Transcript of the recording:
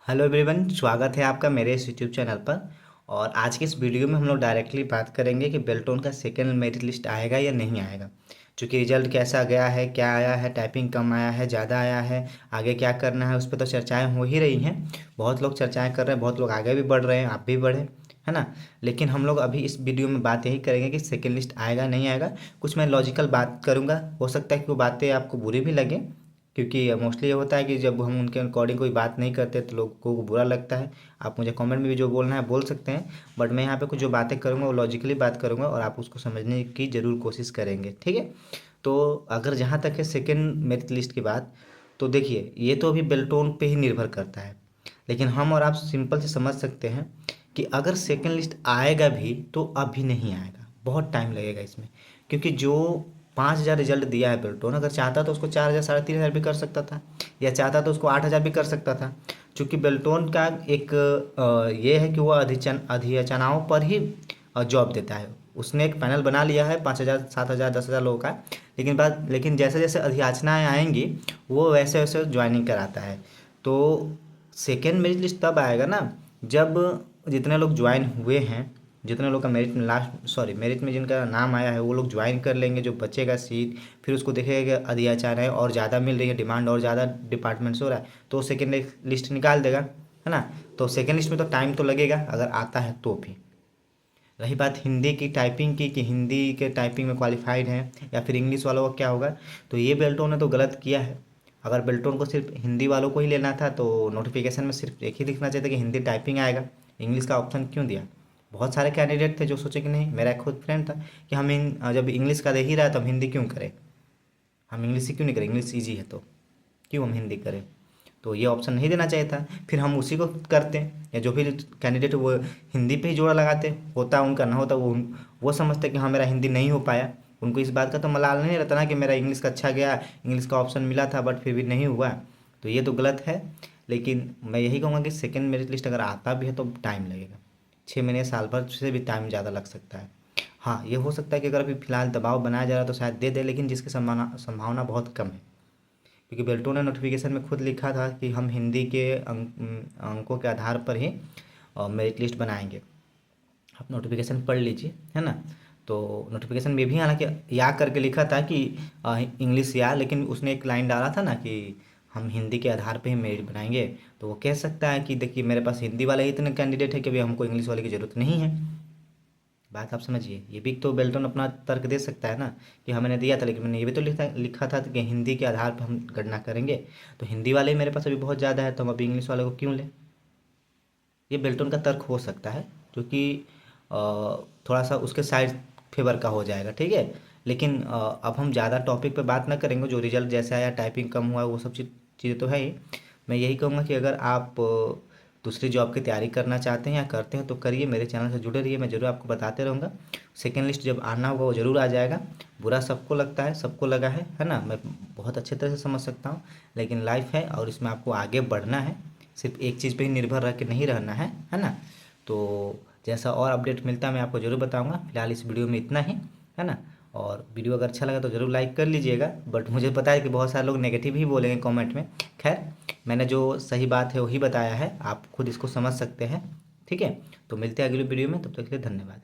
Hello everyone, स्वागत है आपका मेरे इस यूट्यूब चैनल पर। और आज के इस वीडियो में हम लोग डायरेक्टली बात करेंगे कि बेल्टोन का सेकेंड मेरिट लिस्ट आएगा या नहीं आएगा। चूँकि रिजल्ट कैसा गया है, क्या आया है, टाइपिंग कम आया है, ज़्यादा आया है, आगे क्या करना है, उस पर तो चर्चाएं हो ही रही हैं। बहुत लोग चर्चाएं कर रहे हैं, बहुत लोग आगे भी बढ़ रहे हैं, आप भी बढ़े, है ना। लेकिन हम लोग अभी इस वीडियो में बात यही करेंगे कि सेकेंड लिस्ट आएगा नहीं आएगा। कुछ मैं लॉजिकल बात करूँगा, हो सकता है कि वो बातें आपको बुरी भी लगे, क्योंकि मोस्टली ये होता है कि जब हम उनके अकॉर्डिंग कोई बात नहीं करते तो लोगों को बुरा लगता है। आप मुझे कमेंट में भी जो बोलना है बोल सकते हैं, बट मैं यहाँ पे कुछ जो बातें करूँगा वो लॉजिकली बात करूँगा और आप उसको समझने की ज़रूर कोशिश करेंगे, ठीक है। तो अगर जहाँ तक है सेकेंड मेरिट लिस्ट की बात, तो देखिए ये तो अभी बेल्टोन पे ही निर्भर करता है। लेकिन हम और आप सिंपल से समझ सकते हैं कि अगर सेकेंड लिस्ट आएगा भी तो अभी नहीं आएगा, बहुत टाइम लगेगा इसमें। क्योंकि जो 5,000 रिजल्ट दिया है बेल्टोन, अगर चाहता तो उसको 4,000 3,500 भी कर सकता था, या चाहता तो उसको 8,000 भी कर सकता था। चूँकि बेल्टोन का एक ये है कि वो अधियाचनाओं पर ही जॉब देता है। उसने एक पैनल बना लिया है 5,000 7,000 10,000 लोगों का। लेकिन जैसे जैसे अधियाचनाएँ आएंगी वो वैसे वैसे ज्वाइनिंग कराता है। तो सेकेंड मेरिट लिस्ट तब आएगा ना, जब जितने लोग ज्वाइन हुए हैं, जितने लोग का मेरिट में मेरिट में जिनका नाम आया है वो लोग ज्वाइन कर लेंगे, जो बचेगा सीट फिर उसको देखेगा कि अधियाचन है और ज़्यादा मिल रही है, डिमांड और ज़्यादा डिपार्टमेंट से हो रहा है, तो सेकेंड लिस्ट निकाल देगा, है ना। तो सेकेंड लिस्ट में तो टाइम तो लगेगा अगर आता है तो भी। रही बात हिंदी की टाइपिंग की कि हिंदी के टाइपिंग में क्वालिफाइड हैं या फिर इंग्लिश वालों का क्या होगा, तो ये बेल्टोन ने तो गलत किया है। अगर बेल्टोन को सिर्फ हिंदी वालों को ही लेना था तो नोटिफिकेशन में सिर्फ एक ही लिखना चाहिए था कि हिंदी टाइपिंग आएगा। इंग्लिश का ऑप्शन क्यों दिया? बहुत सारे कैंडिडेट थे जो सोचे कि नहीं, मेरा एक खुद फ्रेंड था कि जब इंग्लिश का दे ही रहा है तो हम हिंदी क्यों करें, हम इंग्लिश ही क्यों नहीं करें, इंग्लिश ईजी है तो क्यों हम हिंदी करें। तो ये ऑप्शन नहीं देना चाहिए था, फिर हम उसी को करते हैं। या जो भी कैंडिडेट वो हिंदी पे ही जोड़ा लगाते, होता उनका ना होता वो समझते कि हाँ मेरा हिंदी नहीं हो पाया। उनको इस बात का तो मलाल नहीं रहता ना कि मेरा इंग्लिश का अच्छा गया, इंग्लिश का ऑप्शन मिला था बट फिर भी नहीं हुआ। तो ये तो गलत है। लेकिन मैं यही कहूँगा कि सेकेंड मेरिट लिस्ट अगर आता भी है तो टाइम लगेगा, 6 महीने साल भर से भी टाइम ज़्यादा लग सकता है। हाँ, ये हो सकता है कि अगर अभी फिलहाल दबाव बनाया जा रहा है तो शायद दे दे, लेकिन जिसकी संभावना संभावना बहुत कम है। क्योंकि बेल्टो ने नोटिफिकेशन में खुद लिखा था कि हम हिंदी के अंकों के आधार पर ही मेरिट लिस्ट बनाएंगे। आप नोटिफिकेशन पढ़ लीजिए, है ना। तो नोटिफिकेशन में भी हालांकि या करके लिखा था कि इंग्लिश या, लेकिन उसने एक लाइन डाला था ना कि हम हिंदी के आधार पर ही मेरिट बनाएंगे। तो वो कह सकता है कि देखिए मेरे पास हिंदी वाले ही इतने कैंडिडेट है कि अभी हमको इंग्लिश वाले की ज़रूरत नहीं है। बात आप समझिए, ये भी तो बेल्टन अपना तर्क दे सकता है ना कि हाँ मैंने दिया था, लेकिन मैंने ये भी तो लिखा था कि हिंदी के आधार पर हम गणना करेंगे। तो हिंदी वाले ही मेरे पास अभी बहुत ज़्यादा है, तो हम अभी इंग्लिश वाले को क्यों लें। ये बेल्टन का तर्क हो सकता है, क्योंकि थोड़ा सा उसके साइड फेवर का हो जाएगा, ठीक है। लेकिन अब हम ज़्यादा टॉपिक पे बात ना करेंगे, जो रिजल्ट जैसे आया, टाइपिंग कम हुआ, वो सब चीज़ें तो है ही। मैं यही कहूँगा कि अगर आप दूसरी जॉब की तैयारी करना चाहते हैं या करते हैं तो करिए, मेरे चैनल से जुड़े रहिए, मैं ज़रूर आपको बताते रहूँगा। सेकेंड लिस्ट जब आना होगा वो ज़रूर आ जाएगा। बुरा सबको लगता है, सबको लगा है ना, मैं बहुत अच्छे तरह से समझ सकता हूँ। लेकिन लाइफ है और इसमें आपको आगे बढ़ना है, सिर्फ एक चीज़ पे ही निर्भर रह के नहीं रहना है ना। तो जैसा और अपडेट मिलता है मैं आपको ज़रूर बताऊंगा। फिलहाल इस वीडियो में इतना ही, है ना। और वीडियो अगर अच्छा लगा तो ज़रूर लाइक कर लीजिएगा, बट मुझे पता है कि बहुत सारे लोग नेगेटिव ही बोलेंगे कमेंट में। खैर, मैंने जो सही बात है वही बताया है, आप खुद इसको समझ सकते हैं, ठीक है। तो मिलते हैं अगली वीडियो में, तब तक के लिए धन्यवाद।